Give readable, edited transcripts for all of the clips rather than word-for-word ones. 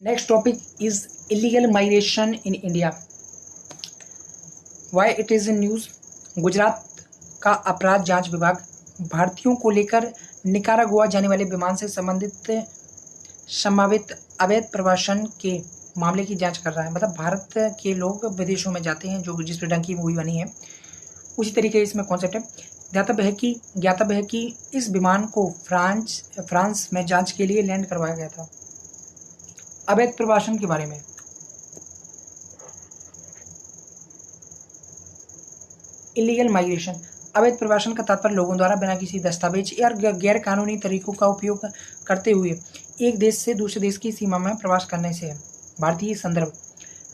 Next topic is illegal migration in India. Why it is in news? Gujarat का अपराध जांच विभाग भारतीयों को लेकर निकारागुआ जाने वाले विमान से संभावित अवैध प्रवासन के मामले की जांच कर रहा है। मतलब भारत के लोग विदेशों में जाते हैं, जो जिस पर डंकी मूवी बनी है उसी तरीके इसमें कॉन्सेप्ट है। ज्ञातव्य है कि इस विमान को फ्रांस में जांच के लिए लैंड करवाया गया था। अवैध प्रवासन के बारे में इलीगल माइग्रेशन, अवैध प्रवासन का तात्पर्य लोगों द्वारा बिना किसी दस्तावेज या गैर कानूनी तरीकों का उपयोग करते हुए एक देश से दूसरे देश की सीमा में प्रवास करने से है। भारतीय संदर्भ,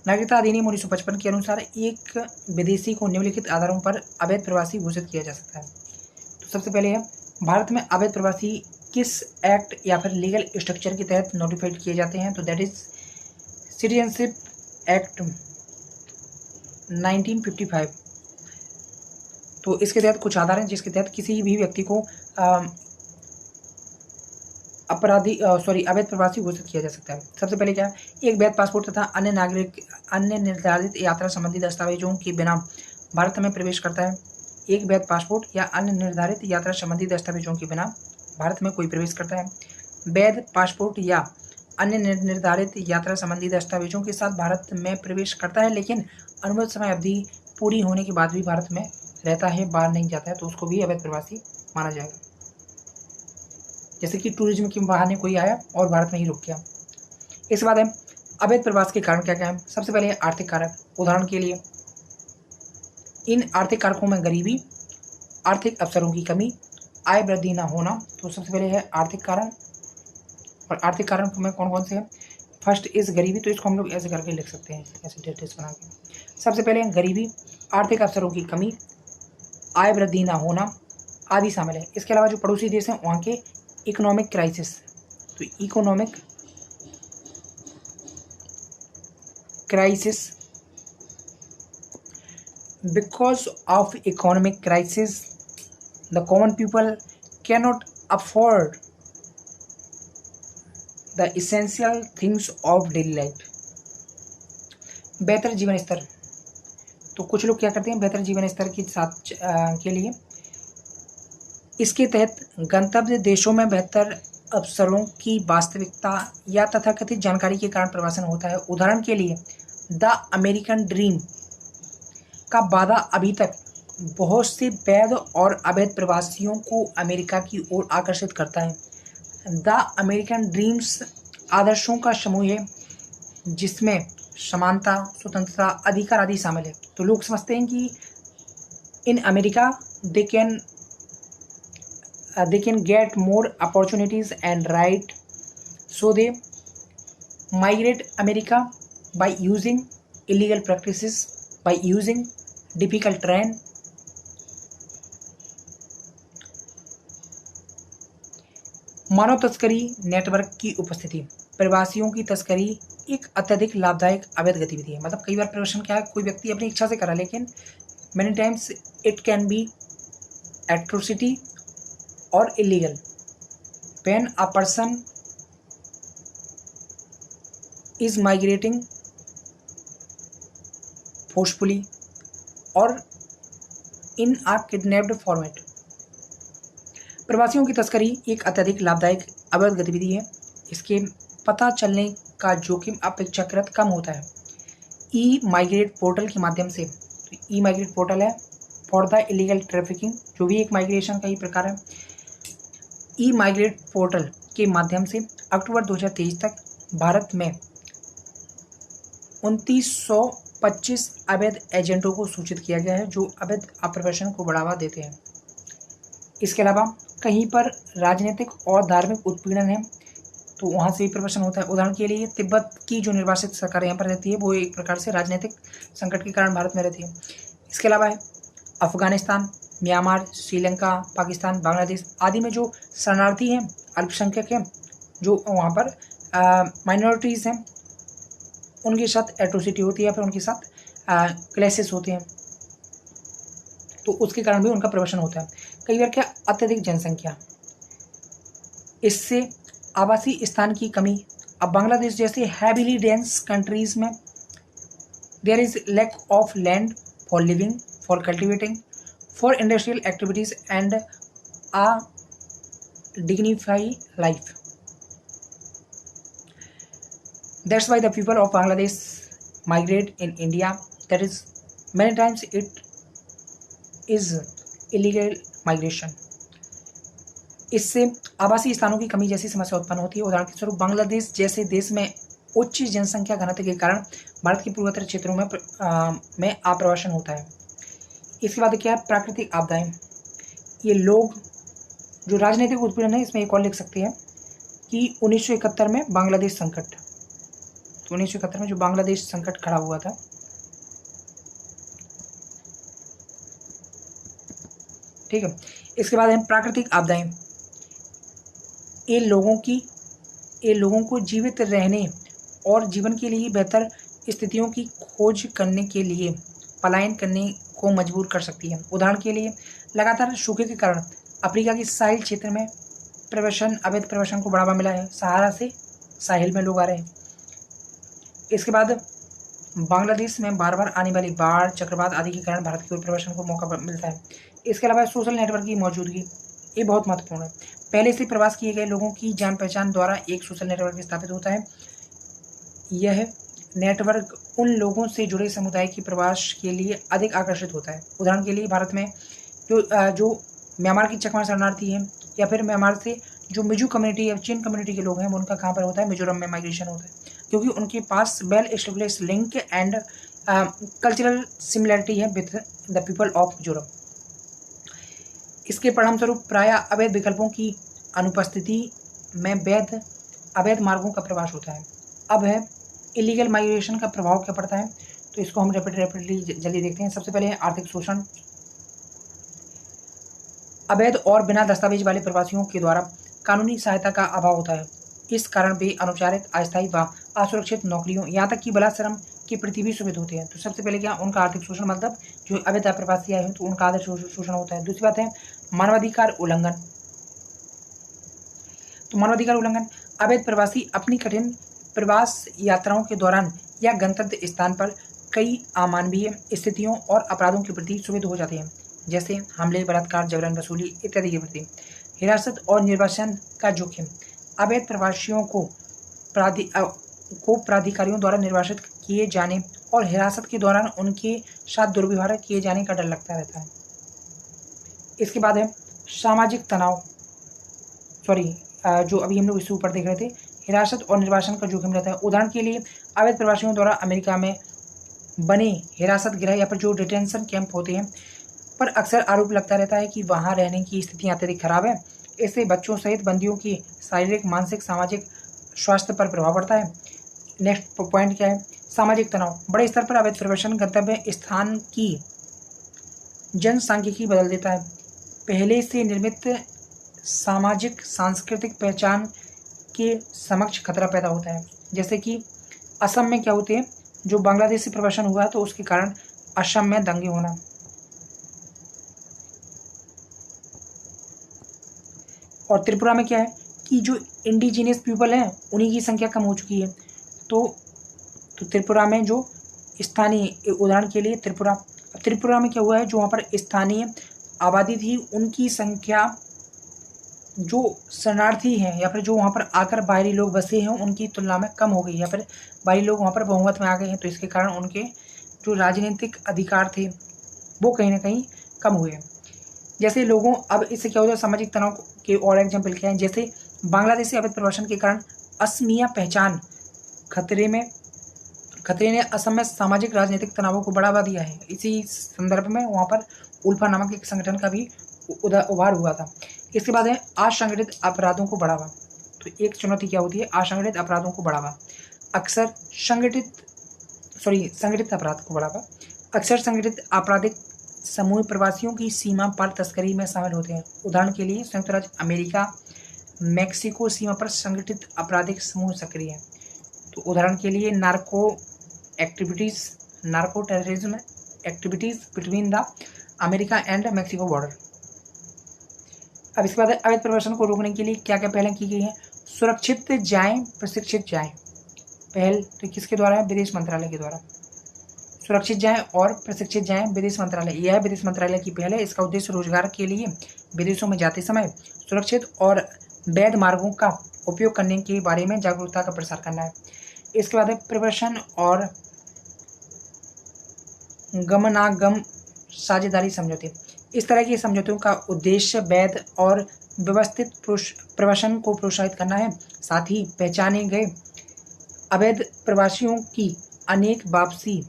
नागरिकता अधिनियम 1955 के अनुसार एक विदेशी को निम्नलिखित आधारों पर अवैध प्रवासी घोषित किया जा सकता है। तो सबसे पहले है, भारत में अवैध प्रवासी किस एक्ट या फिर लीगल स्ट्रक्चर के तहत नोटिफाइड किए जाते हैं? तो दैट इज सिटीजनशिप एक्ट 1955। तो इसके तहत कुछ आधार हैं जिसके तहत किसी भी व्यक्ति को अवैध प्रवासी घोषित किया जा सकता है। सबसे पहले क्या है, एक वैध पासपोर्ट तथा अन्य निर्धारित यात्रा संबंधी दस्तावेजों के बिना भारत में प्रवेश करता है। एक वैध पासपोर्ट या अन्य निर्धारित यात्रा संबंधी दस्तावेजों के बिना भारत में कोई प्रवेश करता है। वैध पासपोर्ट या अन्य निर्धारित यात्रा संबंधी दस्तावेजों के साथ भारत में प्रवेश करता है, लेकिन अनुमत समय अवधि पूरी होने के बाद भी भारत में रहता है, बाहर नहीं जाता है, तो उसको भी अवैध प्रवासी माना जाएगा। जैसे कि टूरिज्म के बहाने कोई आया और भारत में ही रुक गया। इसके बाद है, अवैध प्रवास के कारण क्या क्या है? सबसे पहले है आर्थिक कारक। उदाहरण के लिए इन आर्थिक कारकों में गरीबी, आर्थिक अवसरों की कमी, आय वृद्धि न होना। तो सबसे पहले है आर्थिक कारण, और आर्थिक कारण में कौन कौन से हैं? फर्स्ट इज गरीबी, तो इसको हम लोग ऐसे करके लिख सकते हैं, ऐसे डेटेस बना के। सबसे पहले गरीबी, आर्थिक अवसरों की कमी, आय वृद्धि न होना आदि शामिल है। इसके अलावा जो पड़ोसी देश हैं वहाँ के इकोनॉमिक क्राइसिस, तो economic crisis, because of economic crisis the common people cannot afford the essential things of daily life. बेहतर जीवन स्तर, तो कुछ लोग क्या करते हैं बेहतर जीवन स्तर के साथ के लिए इसके तहत गंतव्य देशों में बेहतर अवसरों की वास्तविकता या तथाकथित जानकारी के कारण प्रवासन होता है। उदाहरण के लिए द अमेरिकन ड्रीम का वादा अभी तक बहुत से वैध और अवैध प्रवासियों को अमेरिका की ओर आकर्षित करता है। द अमेरिकन ड्रीम्स आदर्शों का समूह है जिसमें समानता, स्वतंत्रता, अधिकार आदि शामिल है। तो लोग समझते हैं कि in America they can get more opportunities and right, so they migrate America by using illegal practices, by using difficult terrain, मानव तस्करी नेटवर्क की उपस्थिति। प्रवासियों की तस्करी एक अत्यधिक लाभदायक अवैध गतिविधि है। मतलब कई बार प्रवासन क्या है, कोई व्यक्ति अपनी इच्छा से करा, लेकिन many times it can be atrocity और illegal when a person is migrating forcefully or in a kidnapped format। प्रवासियों की तस्करी एक अत्यधिक लाभदायक अवैध गतिविधि है। इसके पता चलने का जोखिम अपेक्षाकृत कम होता है। ई माइग्रेट पोर्टल के माध्यम से, ई माइग्रेट पोर्टल है फॉर द इलीगल ट्रैफिकिंग, जो भी एक माइग्रेशन का ही प्रकार है। ई माइग्रेट पोर्टल के माध्यम से अक्टूबर 2023 तक भारत में 2925 अवैध एजेंटों को सूचित किया गया है जो अवैध आप्रवासन को बढ़ावा देते हैं। इसके अलावा कहीं पर राजनीतिक और धार्मिक उत्पीड़न है तो वहाँ से भी प्रवासन होता है। उदाहरण के लिए तिब्बत की जो निर्वासित सरकार यहाँ पर रहती है वो एक प्रकार से राजनीतिक संकट के कारण भारत में रहती है। इसके अलावा है अफगानिस्तान, म्यांमार, श्रीलंका, पाकिस्तान, बांग्लादेश आदि में जो शरणार्थी हैं, अल्पसंख्यक हैं, जो वहाँ पर माइनॉरिटीज़ हैं, उनके साथ एट्रोसिटी होती है, फिर उनके साथ क्लैशेस होते हैं, तो उसके कारण भी उनका प्रवासन होता है। कई बार क्या अत्यधिक जनसंख्या, इससे आवासीय स्थान की कमी, अब बांग्लादेश जैसे हैवीली डेंस कंट्रीज में there is lack of land for living, for cultivating, for industrial activities and a dignified life. That's why the people of Bangladesh migrate in India. That is, many times it is illegal migration. इससे आवासीय स्थानों की कमी जैसी समस्या उत्पन्न होती है. उदाहरण के स्वरूप बांग्लादेश जैसे देश में उच्च जनसंख्या घनत्व के कारण भारत के पूर्वोत्तर क्षेत्रों में आप्रवासन होता है. इसके बाद क्या है, प्राकृतिक आपदाएं. ये लोग जो राजनीतिक उत्पीड़न है, इसमें एक और लिख सकते हैं कि 1971 में बांग्लादेश संकट, तो 1971 में जो बांग्लादेश संकट खड़ा हुआ था, ठीक है. इसके बाद है प्राकृतिक आपदाएं. ये लोगों को जीवित रहने और जीवन के लिए बेहतर स्थितियों की खोज करने के लिए पलायन करने को मजबूर कर सकती है. उदाहरण के लिए लगातार सूखे के कारण अफ्रीका की साहिल क्षेत्र में अवैध प्रवासन को बढ़ावा मिला है. सहारा से साहिल में लोग आ रहे हैं. इसके बाद बांग्लादेश में बार बार आने वाली बाढ़, चक्रवात आदि के कारण भारत की ओर प्रवासन को मौका मिलता है. इसके अलावा सोशल नेटवर्क की मौजूदगी, ये बहुत महत्वपूर्ण है. पहले से प्रवास किए गए लोगों की जान पहचान द्वारा एक सोशल नेटवर्क स्थापित होता है. यह नेटवर्क उन लोगों से जुड़े समुदाय की प्रवास के लिए अधिक आकर्षित होता है. उदाहरण के लिए भारत में जो म्यांमार की चकमा शरणार्थी है, या फिर म्यांमार से जो मिजो कम्युनिटी या चीन कम्युनिटी के लोग हैं, उनका कहाँ पर होता है, मिजोरम में माइग्रेशन होता है, क्योंकि उनके पास well established link and cultural similarity है with the people of Mizoram. इसके परिणामस्वरूप प्रायः अवैध विकल्पों की अनुपस्थिति में अवैध मार्गों का प्रवास होता है. अब है इलीगल माइग्रेशन का प्रभाव क्या पड़ता है, तो इसको हम रैपिडली जल्दी देखते हैं. सबसे पहले है आर्थिक शोषण. अवैध और बिना दस्तावेज वाले प्रवासियों के द्वारा कानूनी सहायता का अभाव होता है. इस कारण वे अनुचारित, अस्थायी व असुरक्षित नौकरियों, यहाँ तक कि बलात्श्रम के प्रति भी सुविध होते हैं. तो सबसे पहले क्या, उनका आर्थिक शोषण, मतलब जो अवैध प्रवासी आए हैं तो उनका आर्थिक शोषण होता है. दूसरी बात है मानवाधिकार उल्लंघन. तो मानवाधिकार उल्लंघन, अवैध प्रवासी अपनी कठिन प्रवास यात्राओं के दौरान या गंतव्य स्थान पर कई अमानवीय स्थितियों और अपराधों के प्रति सुविध हो जाते हैं, जैसे हमले, बलात्कार, जबरन वसूली इत्यादि के प्रति. हिरासत और निर्वासन का जोखिम, अवैध प्रवासियों को प्राधिकारियों द्वारा निर्वासित किए जाने और हिरासत के दौरान उनके साथ दुर्व्यवहार किए जाने का डर लगता रहता है. इसके बाद है सामाजिक तनाव, जो अभी हम लोग इससे ऊपर देख रहे थे, हिरासत और निर्वासन का जोखिम रहता है. उदाहरण के लिए अवैध प्रवासियों द्वारा अमेरिका में बने हिरासत गृह या फिर जो डिटेंशन कैंप होते हैं पर अक्सर आरोप लगता रहता है कि वहाँ रहने की स्थितियाँ अत्यधिक खराब है. इससे बच्चों सहित बंदियों की शारीरिक, मानसिक, सामाजिक स्वास्थ्य पर प्रभाव पड़ता है. नेक्स्ट पॉइंट क्या है, सामाजिक तनाव. बड़े स्तर पर अवैध प्रवासन गंतव्य स्थान की जनसांख्यिकी बदल देता है. पहले से निर्मित सामाजिक सांस्कृतिक पहचान के समक्ष खतरा पैदा होता है. जैसे कि असम में क्या होते हैं, जो बांग्लादेश से प्रवासन हुआ तो उसके कारण असम में दंगे होना. और त्रिपुरा में क्या है कि जो इंडिजिनियस पीपल हैं उन्हीं की संख्या कम हो चुकी है. तो त्रिपुरा में जो स्थानीय, उदाहरण के लिए त्रिपुरा में क्या हुआ है, जो वहाँ पर स्थानीय आबादी थी उनकी संख्या, जो शरणार्थी हैं या फिर जो वहाँ पर आकर बाहरी लोग बसे हैं उनकी तुलना में कम हो गई, या फिर बाहरी लोग वहाँ पर बहुमत में आ गए हैं. तो इसके कारण उनके जो राजनीतिक अधिकार थे वो कहीं ना कहीं कम हुए. जैसे लोगों, अब इससे क्या होता है, सामाजिक तनाव के और एग्जाम्पल क्या है, जैसे बांग्लादेश से अवैध प्रवासन के कारण असमिया पहचान खतरे ने असम में सामाजिक राजनीतिक तनावों को बढ़ावा दिया है. इसी संदर्भ में वहाँ पर उल्फा नामक एक संगठन का भी उभार हुआ था. इसके बाद है असंगठित अपराधों को बढ़ावा. तो एक चुनौती क्या होती है, असंगठित अपराधों को बढ़ावा. अक्सर संगठित अपराध को बढ़ावा. अक्सर संगठित आपराधिक समूह प्रवासियों की सीमा पार तस्करी में शामिल होते हैं. उदाहरण के लिए संयुक्त राज्य अमेरिका मेक्सिको सीमा पर संगठित आपराधिक समूह सक्रिय हैं. तो उदाहरण के लिए narco terrorism activities between the America and Mexico border. अब इसके बाद अवैध प्रवासन को रोकने के लिए क्या क्या पहलें की गई हैं. सुरक्षित जाएं, प्रशिक्षित जाएं। पहल तो किसके द्वारा है? विदेश मंत्रालय के द्वारा। सुरक्षित जाएं और प्रशिक्षित जाएं, विदेश मंत्रालय। यह विदेश मंत्रालय की पहल है। इसका उद्देश्य रोजगार के लिए विदेशों में जाते समय सुरक्षित और वैध मार्गों का उपयोग करने के बारे में जागरूकता का प्रसार करना है। इसके बाद है प्रवसन और गमनागम साझेदारी समझौते। इस तरह के समझौतों का उद्देश्य वैध और व्यवस्थित प्रवसन को प्रोत्साहित करना है। साथ ही पहचाने गए अवैध प्रवासियों की अनेक वापसी,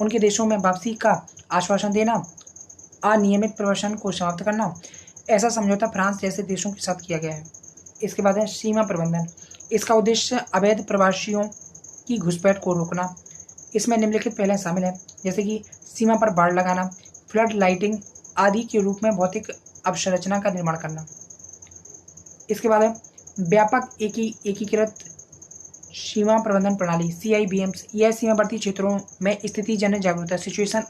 उनके देशों में वापसी का आश्वासन देना, अनियमित प्रवासन को समाप्त करना। ऐसा समझौता फ्रांस जैसे देशों के साथ किया गया है। इसके बाद है सीमा प्रबंधन। इसका उद्देश्य अवैध प्रवासियों की घुसपैठ को रोकना। इसमें निम्नलिखित पहलें शामिल हैं, जैसे कि सीमा पर बाड़ लगाना, फ्लड लाइटिंग आदि के रूप में भौतिक अवसंरचना का निर्माण करना। इसके बाद है व्यापक एकीकृत सीमा प्रबंधन प्रणाली CIBMs। यह सीमावर्ती क्षेत्रों में स्थिति जन जागरूकता सिचुएशन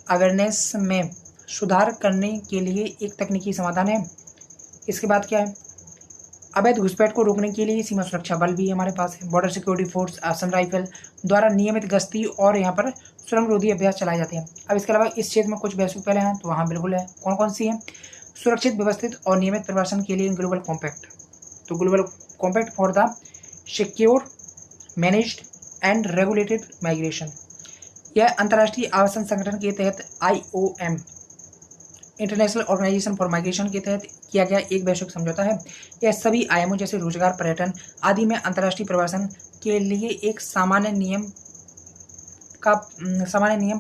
अवेयरनेस में सुधार करने के लिए एक तकनीकी समाधान है। इसके बाद क्या है? अवैध घुसपैठ को रोकने के लिए सीमा सुरक्षा बल भी हमारे पास है। Border security force, Assam rifle द्वारा नियमित गश्ती और यहाँ पर सुरंग रोधी अभ्यास चलाए जाते हैं। अब इसके अलावा इस क्षेत्र में कुछ वैश्विक पहलें हैं, तो वहाँ बिल्कुल है। कौन कौन सी है? सुरक्षित, व्यवस्थित और नियमित प्रवासन के लिए ग्लोबल कॉम्पैक्ट। तो global compact for the secure, managed and regulated migration. यह अंतर्राष्ट्रीय आवासन संगठन के तहत IOM, international organisation for migration के तहत किया गया एक वैश्विक समझौता है। यह सभी आयामों जैसे रोजगार, पर्यटन आदि में अंतर्राष्ट्रीय प्रवासन के लिए एक सामान्य नियम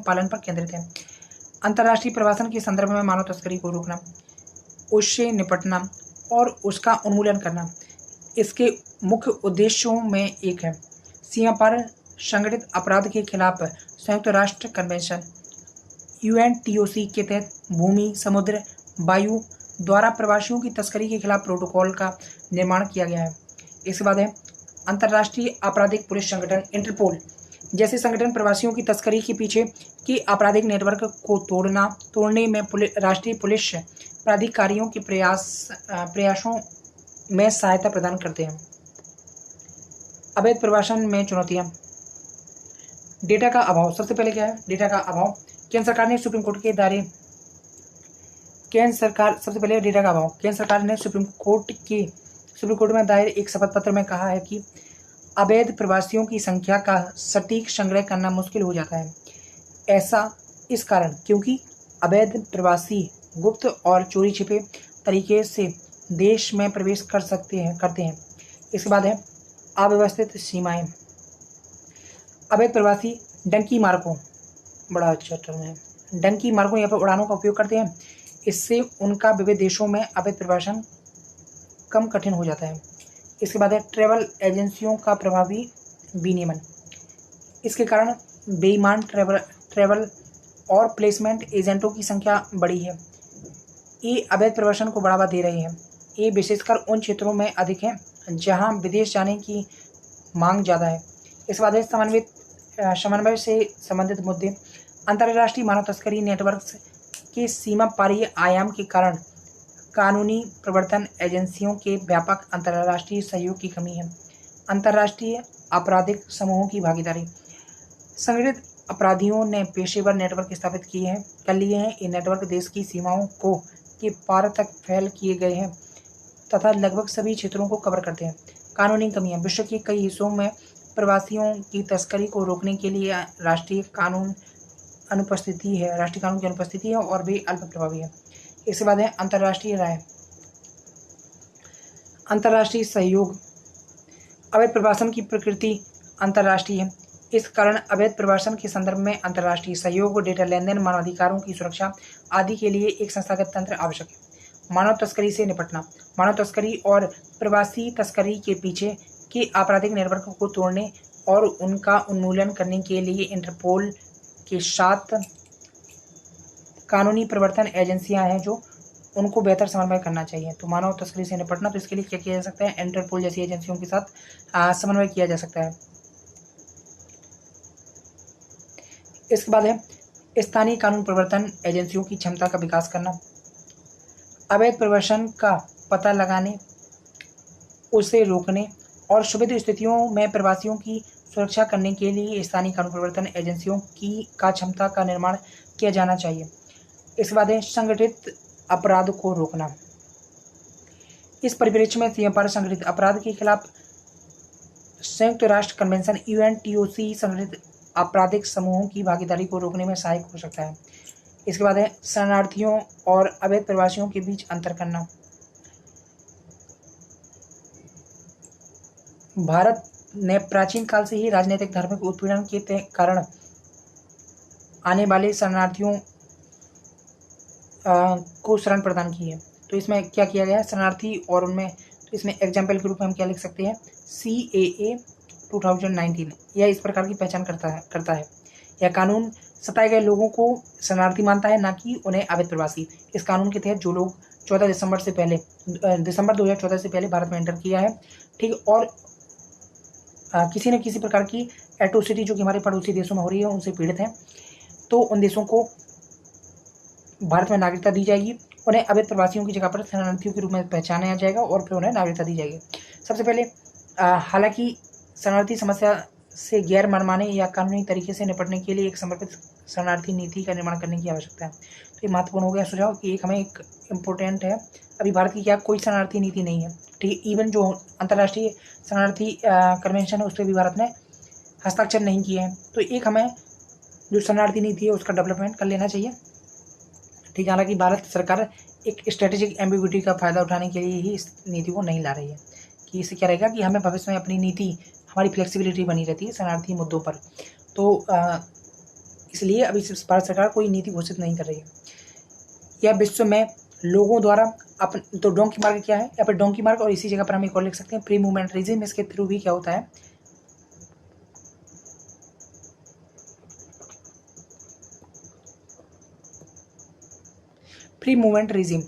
पालन पर केंद्रित है। अंतर्राष्ट्रीय प्रवासन के संदर्भ में मानव तस्करी को रोकना, उससे निपटना और उसका उन्मूलन करना इसके मुख्य उद्देश्यों में एक है। सीमा पर संगठित अपराध के खिलाफ संयुक्त राष्ट्र कन्वेंशन UNTOC के तहत भूमि, समुद्र, वायु द्वारा प्रवासियों की तस्करी के खिलाफ प्रोटोकॉल का निर्माण किया गया है। इसके बाद है अंतर्राष्ट्रीय आपराधिक पुलिस संगठन इंटरपोल जैसे संगठन प्रवासियों की तस्करी के पीछे के आपराधिक नेटवर्क को तोड़ने में राष्ट्रीय पुलिस प्राधिकारियों के प्रयासों में सहायता प्रदान करते हैं। अवैध प्रवासन में चुनौतियां। डेटा का अभाव। सबसे पहले क्या है? डेटा का अभाव। केंद्र सरकार ने सुप्रीम कोर्ट ने सुप्रीम कोर्ट में दायर एक शपथ पत्र में कहा है कि अवैध प्रवासियों की संख्या का सटीक संग्रह करना मुश्किल हो जाता है। ऐसा इस कारण क्योंकि अवैध प्रवासी गुप्त और चोरी छिपे तरीके से देश में प्रवेश करते हैं। इसके बाद है अव्यवस्थित सीमाएं। अवैध प्रवासी डंकी मार्गों, बड़ा अच्छा टर्म है, डंकी मार्गों या फिर उड़ानों का उपयोग करते हैं। इससे उनका विविध देशों में अवैध प्रवासन कम कठिन हो जाता है। इसके बाद है ट्रैवल एजेंसियों का प्रभावी विनियमन। इसके कारण बेईमान ट्रैवल और प्लेसमेंट एजेंटों की संख्या बढ़ी है। ये अवैध प्रवासन को बढ़ावा दे रहे हैं। ये विशेषकर उन क्षेत्रों में अधिक है जहां विदेश जाने की मांग ज़्यादा है। इस बाद समन्वय से संबंधित मुद्दे। अंतर्राष्ट्रीय मानव तस्करी नेटवर्क के सीमा पारीय आयाम के कारण कानूनी प्रवर्तन एजेंसियों के व्यापक अंतर्राष्ट्रीय सहयोग की कमी है। अंतर्राष्ट्रीय आपराधिक समूहों की भागीदारी। संगठित अपराधियों ने पेशेवर नेटवर्क स्थापित कर लिए हैं। ये नेटवर्क देश की सीमाओं के पार तक फैल किए गए हैं तथा लगभग सभी क्षेत्रों को कवर करते हैं। कानूनी कमियां। विश्व के कई हिस्सों में प्रवासियों की तस्करी को रोकने के लिए राष्ट्रीय कानून की अनुपस्थिति है और भी अल्प प्रभावी है। इसके बाद है अंतर्राष्ट्रीय राय। अंतर्राष्ट्रीय सहयोग। अवैध प्रवासन की प्रकृति अंतर्राष्ट्रीय है। इस कारण अवैध प्रवासन के संदर्भ में अंतर्राष्ट्रीय सहयोग, डेटा लेनदेन, मानवाधिकारों की सुरक्षा आदि के लिए एक संस्थागत तंत्र आवश्यक है। मानव तस्करी से निपटना। मानव तस्करी और प्रवासी तस्करी के पीछे के आपराधिक नेटवर्क को तोड़ने और उनका उन्मूलन करने के लिए इंटरपोल के साथ कानूनी प्रवर्तन एजेंसियां हैं जो उनको बेहतर समन्वय करना चाहिए। तो मानव तस्करी से निपटना, तो इसके लिए क्या किया जा सकता है? इंटरपोल जैसी एजेंसियों के साथ समन्वय किया जा सकता है। इसके बाद है स्थानीय कानून प्रवर्तन एजेंसियों की क्षमता का विकास करना। अवैध प्रवासन का पता लगाने उसे रोकने और सुविधा स्थितियों में प्रवासियों की सुरक्षा करने के लिए स्थानीय कानून प्रवर्तन एजेंसियों की का क्षमता का निर्माण किया जाना चाहिए। इसके बाद है संगठित अपराध को रोकना। इस परिप्रेक्ष्य में सीमा पार संगठित अपराध के खिलाफ संयुक्त राष्ट्र कन्वेंशन UNTOC संगठित आपराधिक समूहों की भागीदारी को रोकने में सहायक हो सकता है। इसके बाद है शरणार्थियों और अवैध प्रवासियों के बीच अंतर करना। भारत ने प्राचीन काल से ही राजनीतिक धार्मिक उत्पीड़न के कारण आने वाले शरणार्थियों को शरण प्रदान की है। तो इसमें क्या किया गया है, शरणार्थी और उनमें, तो इसमें एग्जाम्पल के रूप में हम क्या लिख सकते हैं, CAA 2019 यह इस प्रकार की पहचान करता है। यह कानून सताए गए लोगों को शरणार्थी मानता है, ना कि उन्हें अवैध प्रवासी। इस कानून के तहत जो लोग दिसंबर 2014 से पहले भारत में एंटर किया है, ठीक, और किसी न किसी प्रकार की एट्रोसिटी जो कि हमारे पड़ोसी देशों में हो रही है उनसे पीड़ित हैं, तो उन देशों को भारत में नागरिकता दी जाएगी। उन्हें अवैध प्रवासियों की जगह पर शरणार्थियों के रूप में पहचाना जाएगा और फिर उन्हें नागरिकता दी जाएगी। सबसे पहले हालांकि शरणार्थी समस्या से गैर मनमाने या कानूनी तरीके से निपटने के लिए एक समर्पित शरणार्थी नीति का निर्माण करने की आवश्यकता है। तो ये महत्वपूर्ण हो गया सुझाव कि हमें एक इम्पोर्टेंट है, अभी भारत की क्या कोई शरणार्थी नीति नहीं है, ठीक है। इवन जो अंतर्राष्ट्रीय शरणार्थी कन्वेंशन है उस पर भी भारत ने हस्ताक्षर नहीं किए हैं। तो एक हमें जो शरणार्थी नीति है उसका डेवलपमेंट कर लेना चाहिए, ठीक है। हालांकि भारत सरकार एक स्ट्रेटेजिक एम्बिग्विटी का फायदा उठाने के लिए ही इस नीति को नहीं ला रही है, कि इससे क्या रहेगा कि हमें भविष्य में अपनी नीति, हमारी फ्लेक्सिबिलिटी बनी रहती है शरणार्थी मुद्दों पर। तो इसलिए अभी भारत सरकार कोई नीति घोषित नहीं कर रही है। यह विश्व में लोगों द्वारा तो डोंकी मार्ग क्या है, यहाँ पर डोंकी मार्ग, और इसी जगह पर हम एक और लिख सकते हैं फ्री मूवमेंट रिजिम। इसके थ्रू भी क्या होता है, फ्री मूवमेंट रिजिम।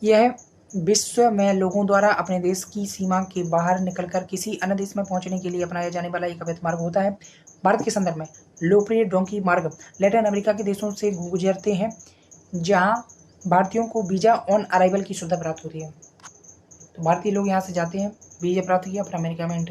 यह विश्व में लोगों द्वारा अपने देश की सीमा के बाहर निकलकर किसी अन्य देश में पहुंचने के लिए अपनाया जाने वाला एक अवैध मार्ग होता है। भारत के संदर्भ में लोकप्रिय डोंकी मार्ग लैटिन अमेरिका के देशों से गुजरते हैं, जहां भारतीयों को वीजा ऑन अराइवल की सुविधा प्राप्त होती है। तो भारतीय लोग यहाँ से जाते हैं, वीजा प्राप्त किया, फिर अमेरिका में एंट्री